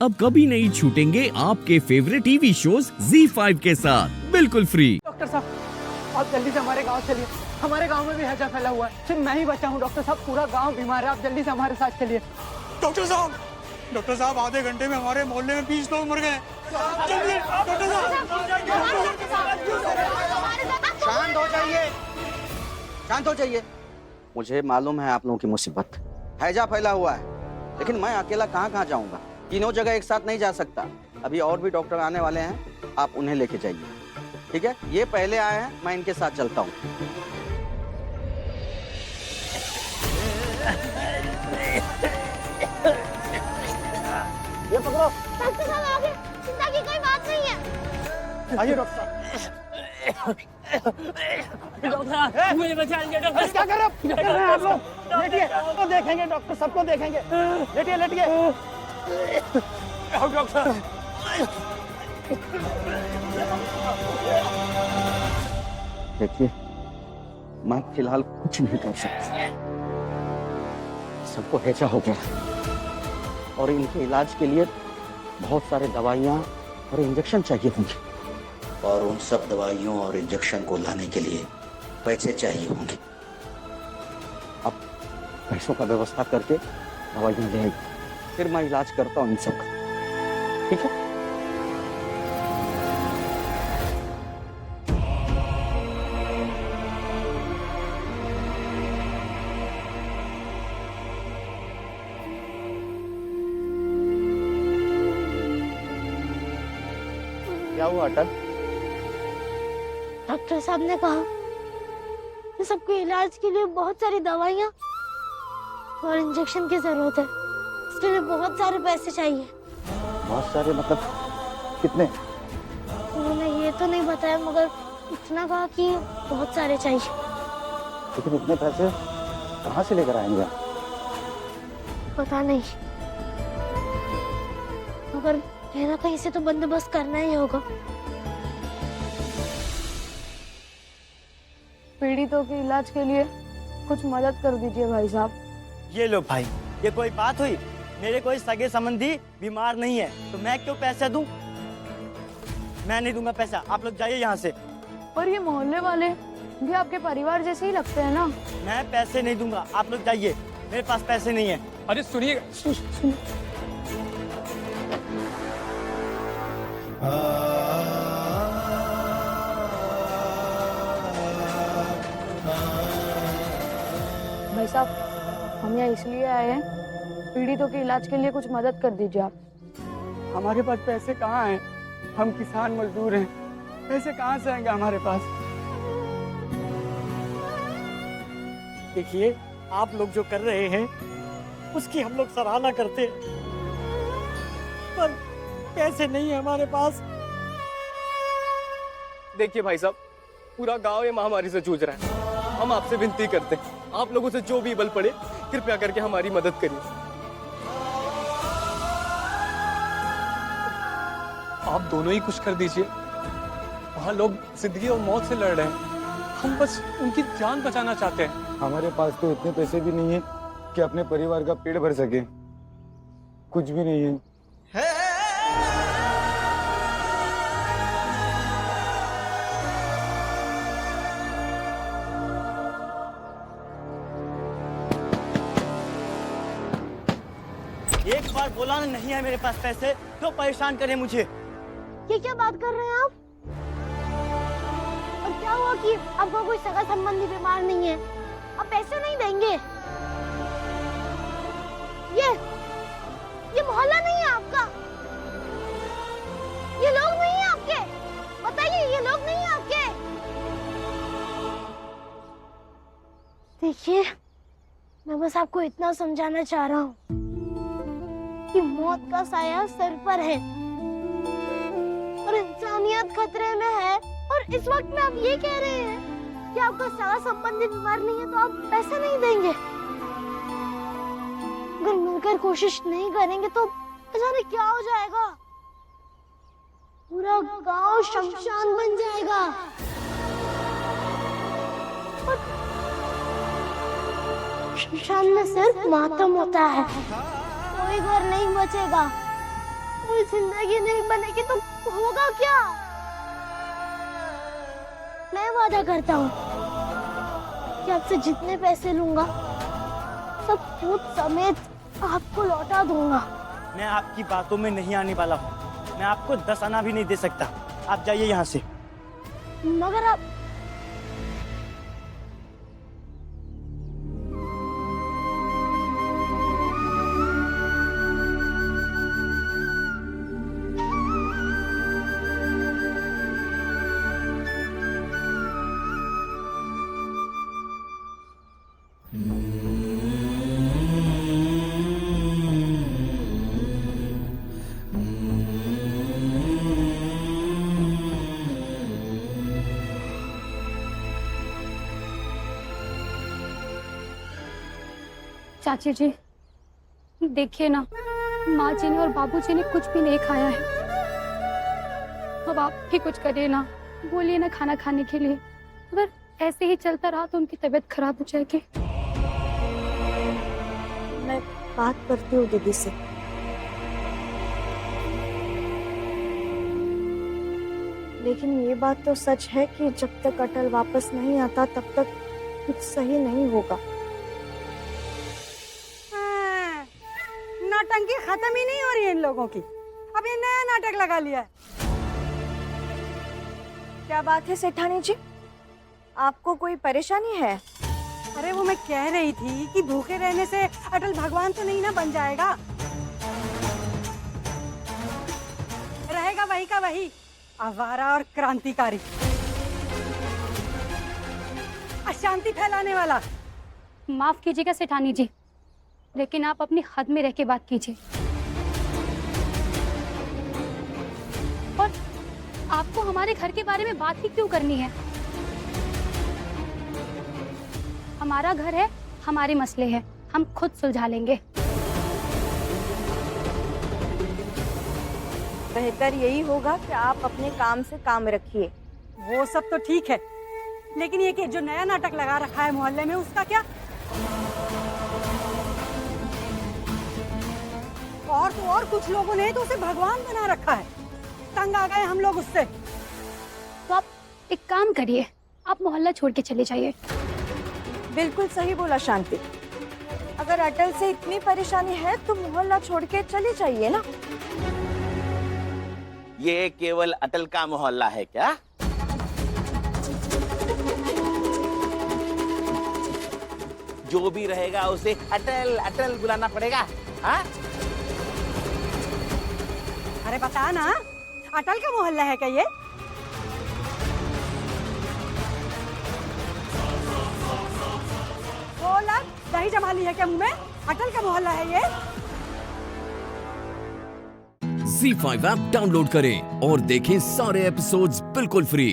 अब कभी नहीं छूटेंगे आपके फेवरेट टीवी शोज ZEE5 के साथ बिल्कुल फ्री। डॉक्टर साहब आप जल्दी से हमारे गांव चलिए, हमारे गांव में भी हैजा फैला हुआ है। सिर्फ मैं ही बचा हूँ डॉक्टर साहब, पूरा गांव बीमार है, आप जल्दी से हमारे साथ चलिए। डॉक्टर साहब आधे घंटे में हमारे मोहल्ले में 20 लोग मर गए। जल्दी डॉक्टर शांत हो जाइए। मुझे मालूम है आप लोगों की मुसीबत, हैजा फैला हुआ है, लेकिन मैं अकेला कहाँ जाऊंगा, तीनों जगह एक साथ नहीं जा सकता। अभी और भी डॉक्टर आने वाले हैं, आप उन्हें लेके जाइए, ठीक है? ये पहले आए हैं, मैं इनके साथ चलता हूँ। ये पकड़ो। डॉक्टर साहब आगे, चिंता की कोई बात नहीं है। आइए डॉक्टर साहब। डॉक्टर मुझे बचा लीजिए। डॉक्टर क्या कर रहे हैं आप लोग? लेटिए, तो देखेंगे डॉक्टर, सबको देखेंगे। लेटिए। डॉक्टर देखिए, मैं फिलहाल कुछ नहीं कर सकता, सबको हैजा हो गया और इनके इलाज के लिए बहुत सारे दवाइयाँ और इंजेक्शन चाहिए होंगे, और उन सब दवाइयों और इंजेक्शन को लाने के लिए पैसे चाहिए होंगे। अब पैसों का व्यवस्था करके दवाइयाँ ले आइए, फिर मैं इलाज करता हूँ इन सब का, ठीक है? क्या हुआ अटल? डॉक्टर साहब ने कहा कि सबके इलाज के लिए बहुत सारी दवाइयाँ और इंजेक्शन की जरूरत है, इसके लिए बहुत सारे पैसे चाहिए। बहुत सारे मतलब कितने? उन्होंने ये तो नहीं बताया, मगर इतना कहा कि बहुत सारे चाहिए। लेकिन इतने पैसे कहाँ से लेकर आएंगे? पता नहीं, मगर कहीं ना कहीं से तो बंदोबस्त करना ही होगा। पीड़ितों के इलाज के लिए कुछ मदद कर दीजिए भाई साहब। ये लो भाई, ये कोई बात हुई? मेरे कोई सगे संबंधी बीमार नहीं है तो मैं क्यों पैसे दूं? मैं नहीं दूंगा पैसा, आप लोग जाइए यहाँ से। पर ये मोहल्ले वाले भी आपके परिवार जैसे ही लगते हैं ना। मैं पैसे नहीं दूंगा, आप लोग जाइए, मेरे पास पैसे नहीं है। अरे सुनिए, भाई साहब, हम यहाँ इसलिए आए हैं, पीड़ितों के इलाज के लिए कुछ मदद कर दीजिए आप। हमारे पास पैसे कहाँ हैं? हम किसान मजदूर हैं, पैसे कहाँ से आएंगे हमारे पास? देखिए, आप लोग जो कर रहे हैं उसकी हम लोग सराहना करते हैं, पर पैसे नहीं है हमारे पास। देखिए भाई साहब, पूरा गांव ये महामारी से जूझ रहा है, हम आपसे विनती करते हैं, आप लोगों से जो भी बल पड़े कृपया करके हमारी मदद करिए। आप दोनों ही कुछ कर दीजिए। वहाँ लोग जिंदगी और मौत से लड़ रहे हैं, हम बस उनकी जान बचाना चाहते हैं। हमारे पास तो इतने पैसे भी नहीं है कि अपने परिवार का पेट भर सके, कुछ भी नहीं है। एक बार बोला नहीं है मेरे पास पैसे, क्यों परेशान करें मुझे? ये क्या बात कर रहे हैं आप? और क्या हुआ कि आपका कोई सगा संबंधी बीमार नहीं है, आप पैसे नहीं देंगे? ये मोहल्ला नहीं है आपका, ये लोग नहीं है आपके, बताइए, ये लोग नहीं है आपके। देखिए, मैं बस आपको इतना समझाना चाह रहा हूँ कि मौत का साया सर पर है और इंसानियत खतरे में है, और इस वक्त में आप ये कह रहे हैं कि आपका सगा संबंधी बीमार नहीं है तो आप पैसा नहीं देंगे। अगर मिलकर कोशिश नहीं करेंगे तो जाने क्या हो जाएगा, पूरा गांव शमशान बन जाएगा। और शमशान में सिर्फ मातम होता है, कोई घर नहीं बचेगा। जिंदगी नहीं बनेगी तो होगा क्या? मैं वादा करता हूँ कि आपसे जितने पैसे लूंगा सब सूद समेत आपको लौटा दूंगा। मैं आपकी बातों में नहीं आने वाला हूँ। मैं आपको 10 आना भी नहीं दे सकता। आप जाइए यहाँ से। मगर आप चाची जी, देखिए ना, माँ जी ने और बाबू जी ने कुछ भी नहीं खाया है। अब आप भी कुछ करिए ना, बोलिए ना खाना खाने के लिए। अगर ऐसे ही चलता रहा तो उनकी तबीयत खराब हो जाएगी। मैं बात करती हूँ दीदी से। लेकिन ये बात तो सच है कि जब तक अटल वापस नहीं आता तब तक कुछ सही नहीं होगा। नौटंकी खत्म ही नहीं हो रही है इन लोगों की। अब ये नया नाटक लगा लिया है। क्या बात है सेठानी जी, आपको कोई परेशानी है? अरे वो मैं कह रही थी कि भूखे रहने से अटल भगवान तो नहीं ना बन जाएगा। रहेगा वही का वही, आवारा और क्रांतिकारी, अशांति फैलाने वाला। माफ कीजिएगा सेठानी जी, लेकिन आप अपनी हद में रह के बात कीजिए। और आपको हमारे घर के बारे में बात ही क्यों करनी है? हमारा घर है, हमारे मसले हैं, हम खुद सुलझा लेंगे। बेहतर यही होगा कि आप अपने काम से काम रखिए। वो सब तो ठीक है, लेकिन ये कि जो नया नाटक लगा रखा है मोहल्ले में, उसका क्या? और तो और कुछ लोगों ने तो उसे भगवान बना रखा है। तंग आ गए हम लोग उससे। तो आप एक काम करिए, आप मोहल्ला छोड़ के चले जाइए। बिल्कुल सही बोला शांति। अगर अटल से इतनी परेशानी है तो मोहल्ला छोड़ के चले जाइए ना। ये केवल अटल का मोहल्ला है क्या? जो भी रहेगा उसे अटल अटल बुलाना पड़ेगा। हाँ? अरे बता ना, अटल का मोहल्ला है क्या ये? बोला, दही जमा ली है क्या मुंह में? अटल का मोहल्ला है ये? Z5 ऐप डाउनलोड करें और देखें सारे एपिसोड्स बिल्कुल फ्री।